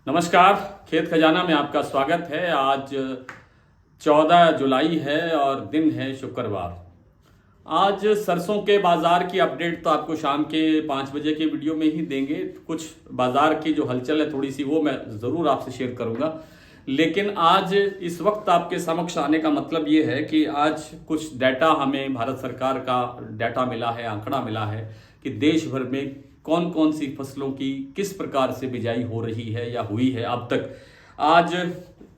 नमस्कार। खेत खजाना में आपका स्वागत है। आज 14 जुलाई है और दिन है शुक्रवार। आज सरसों के बाज़ार की अपडेट तो आपको शाम के 5 बजे के वीडियो में ही देंगे। कुछ बाज़ार की जो हलचल है थोड़ी सी वो मैं ज़रूर आपसे शेयर करूंगा, लेकिन आज इस वक्त आपके समक्ष आने का मतलब ये है कि आज कुछ डाटा हमें भारत सरकार का डाटा मिला है, आंकड़ा मिला है कि देश भर में कौन कौन सी फसलों की किस प्रकार से बिजाई हो रही है या हुई है अब तक। आज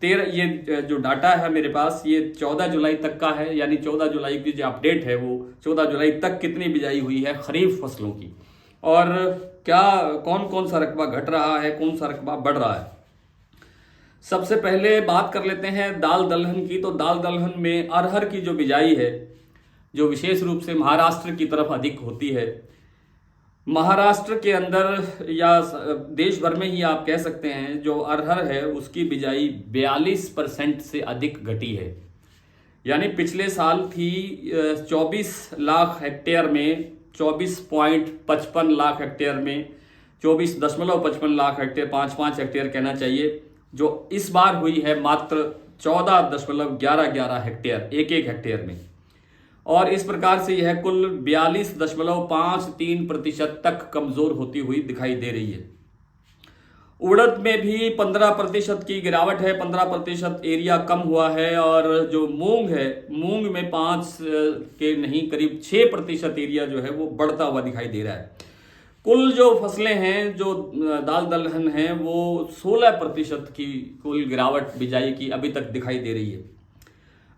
13 ये जो डाटा है मेरे पास ये 14 जुलाई तक का है, यानी 14 जुलाई की जो अपडेट है वो 14 जुलाई तक कितनी बिजाई हुई है खरीफ फसलों की, और क्या कौन कौन सा रकबा घट रहा है, कौन सा रकबा बढ़ रहा है। सबसे पहले बात कर लेते हैं दाल दलहन की। तो दाल दलहन में अरहर की जो बिजाई है, जो विशेष रूप से महाराष्ट्र की तरफ अधिक होती है, महाराष्ट्र के अंदर या देश भर में ही आप कह सकते हैं, जो अरहर है उसकी बिजाई 42% से अधिक घटी है। यानी पिछले साल थी 24 लाख हेक्टेयर में, 24.55 लाख हेक्टेयर में, 24.55 लाख हेक्टेयर, 5 हेक्टेयर कहना चाहिए। जो इस बार हुई है मात्र 14.11 हेक्टेयर, एक हेक्टेयर में। और इस प्रकार से यह कुल 42.53% तक कमजोर होती हुई दिखाई दे रही है। उड़द में भी 15% की गिरावट है, 15% एरिया कम हुआ है। और जो मूंग है, मूंग में 5 के नहीं करीब 6% एरिया जो है वो बढ़ता हुआ दिखाई दे रहा है। कुल जो फसलें हैं, जो दाल दलहन हैं, वो 16% की कुल गिरावट बिजाई की अभी तक दिखाई दे रही है।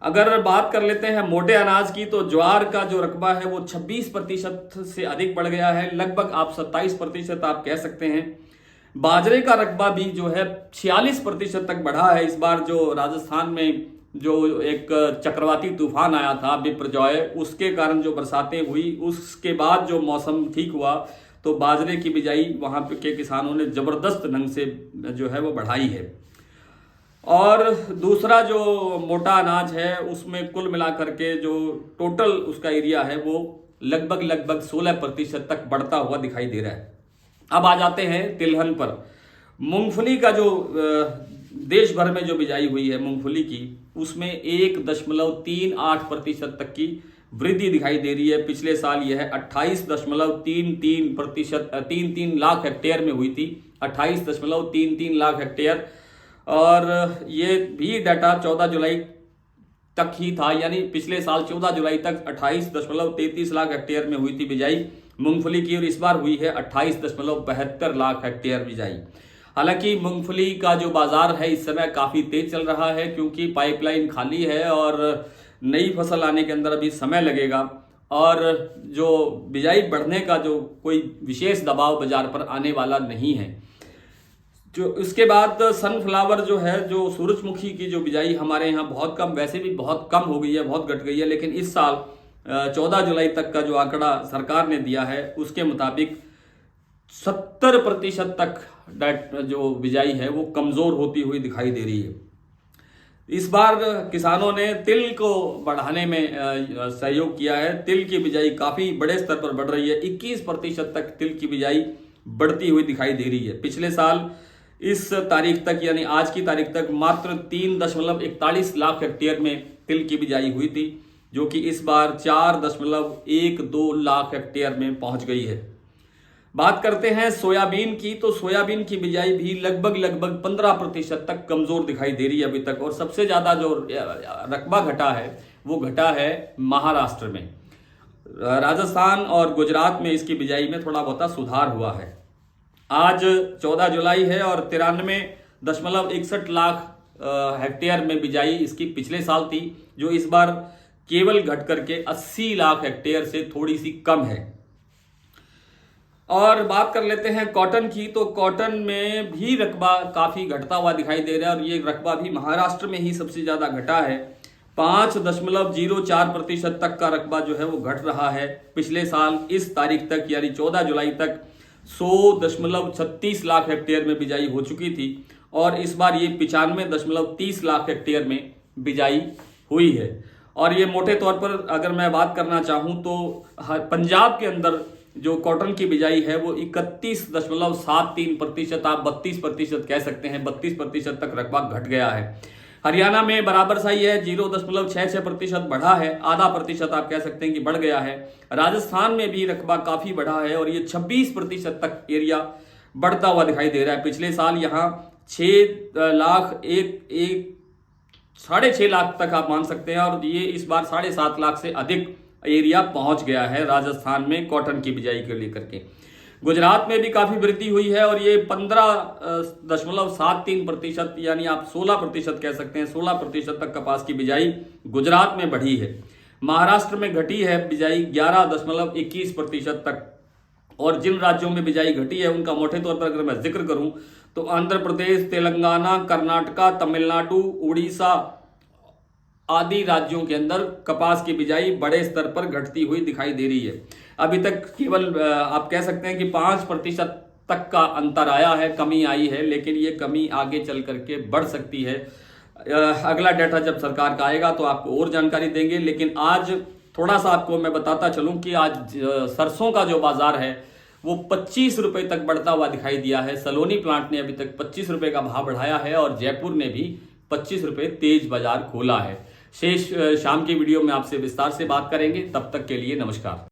अगर बात कर लेते हैं मोटे अनाज की, तो ज्वार का जो रकबा है वो 26% से अधिक बढ़ गया है, लगभग आप 27% आप कह सकते हैं। बाजरे का रकबा भी जो है 46% तक बढ़ा है। इस बार जो राजस्थान में जो एक चक्रवाती तूफान आया था बिपरजॉय, उसके कारण जो बरसातें हुई, उसके बाद जो मौसम ठीक हुआ तो बाजरे की बिजाई वहां के किसानों ने जबरदस्त ढंग से जो है वो बढ़ाई है। और दूसरा जो मोटा अनाज है उसमें कुल मिलाकर के जो टोटल उसका एरिया है वो लगभग 16% तक बढ़ता हुआ दिखाई दे रहा है। अब आ जाते हैं तिलहन पर। मूंगफली का जो देश भर में जो बिजाई हुई है मूंगफली की, उसमें 1.38% तक की वृद्धि दिखाई दे रही है। पिछले साल यह 28.33 लाख हेक्टेयर में हुई थी, 28.33 लाख हेक्टेयर। और ये भी डाटा 14 जुलाई तक ही था, यानी पिछले साल 14 जुलाई तक 28.33 लाख हेक्टेयर में हुई थी बिजाई मूंगफली की, और इस बार हुई है 28.72 लाख हेक्टेयर बिजाई। हालांकि मूंगफली का जो बाजार है इस समय काफ़ी तेज चल रहा है, क्योंकि पाइपलाइन खाली है और नई फसल आने के अंदर अभी समय लगेगा, और जो बिजाई बढ़ने का जो कोई विशेष दबाव बाजार पर आने वाला नहीं है। जो इसके बाद सनफ्लावर जो है, जो सूरजमुखी की जो बिजाई हमारे यहाँ बहुत कम, वैसे भी बहुत कम हो गई है, बहुत घट गई है, लेकिन इस साल 14 जुलाई तक का जो आंकड़ा सरकार ने दिया है उसके मुताबिक 70% तक जो बिजाई है वो कमजोर होती हुई दिखाई दे रही है। इस बार किसानों ने तिल को बढ़ाने में सहयोग किया है। तिल की बिजाई काफी बड़े स्तर पर बढ़ रही है, 21% तक तिल की बिजाई बढ़ती हुई दिखाई दे रही है। पिछले साल इस तारीख तक, यानी आज की तारीख तक, मात्र 3.41 लाख हेक्टेयर में तिल की बिजाई हुई थी, जो कि इस बार 4.12 लाख हेक्टेयर में पहुंच गई है। बात करते हैं सोयाबीन की, तो सोयाबीन की बिजाई भी लगभग 15% तक कमजोर दिखाई दे रही है अभी तक। और सबसे ज्यादा जो रकबा घटा है वो घटा है महाराष्ट्र में। राजस्थान और गुजरात में इसकी बिजाई में थोड़ा बहुत सुधार हुआ है। आज 14 जुलाई है और 93.61 लाख हेक्टेयर में बिजाई इसकी पिछले साल थी, जो इस बार केवल घट करके 80 लाख हेक्टेयर से थोड़ी सी कम है। और बात कर लेते हैं कॉटन की, तो कॉटन में भी रकबा काफी घटता हुआ दिखाई दे रहा है, और ये रकबा भी महाराष्ट्र में ही सबसे ज्यादा घटा है। 5.04% तक का रकबा जो है वो घट रहा है। पिछले साल इस तारीख तक, यानी 14 जुलाई तक 100.36 लाख हेक्टेयर में बिजाई हो चुकी थी, और इस बार ये 95.30 लाख हेक्टेयर में बिजाई हुई है। और ये मोटे तौर पर अगर मैं बात करना चाहूँ तो पंजाब के अंदर जो कॉटन की बिजाई है वो 31.73%, आप 32% कह सकते हैं, 32% तक रकबा घट गया है। हरियाणा में बराबर सा ही है, 0.66% बढ़ा है, आधा प्रतिशत आप कह सकते हैं कि बढ़ गया है। राजस्थान में भी रकबा काफी बढ़ा है और ये 26% तक एरिया बढ़ता हुआ दिखाई दे रहा है। पिछले साल यहाँ 6.5 लाख तक आप मान सकते हैं और ये इस बार 7.5 लाख से अधिक एरिया पहुंच गया है राजस्थान में कॉटन की बिजाई को लेकर के। गुजरात में भी काफी वृद्धि हुई है और ये 15.73%, यानी आप 16% कह सकते हैं, 16% तक कपास की बिजाई गुजरात में बढ़ी है। महाराष्ट्र में घटी है बिजाई 11.21% तक। और जिन राज्यों में बिजाई घटी है उनका मोटे तौर पर अगर मैं जिक्र करूं तो आंध्र प्रदेश, तेलंगाना, कर्नाटका, तमिलनाडु, उड़ीसा आदि राज्यों के अंदर कपास की बिजाई बड़े स्तर पर घटती हुई दिखाई दे रही है। अभी तक केवल आप कह सकते हैं कि 5% तक का अंतर आया है, कमी आई है, लेकिन ये कमी आगे चल करके बढ़ सकती है। अगला डाटा जब सरकार का आएगा तो आपको और जानकारी देंगे। लेकिन आज थोड़ा सा आपको मैं बताता चलूं कि आज सरसों का जो बाजार है वो 25 रुपए तक बढ़ता हुआ दिखाई दिया है। सलोनी प्लांट ने अभी तक 25 रुपए का भाव बढ़ाया है और जयपुर ने भी 25 रुपए तेज बाजार खोला है। शेष शाम की वीडियो में आपसे विस्तार से बात करेंगे। तब तक के लिए नमस्कार।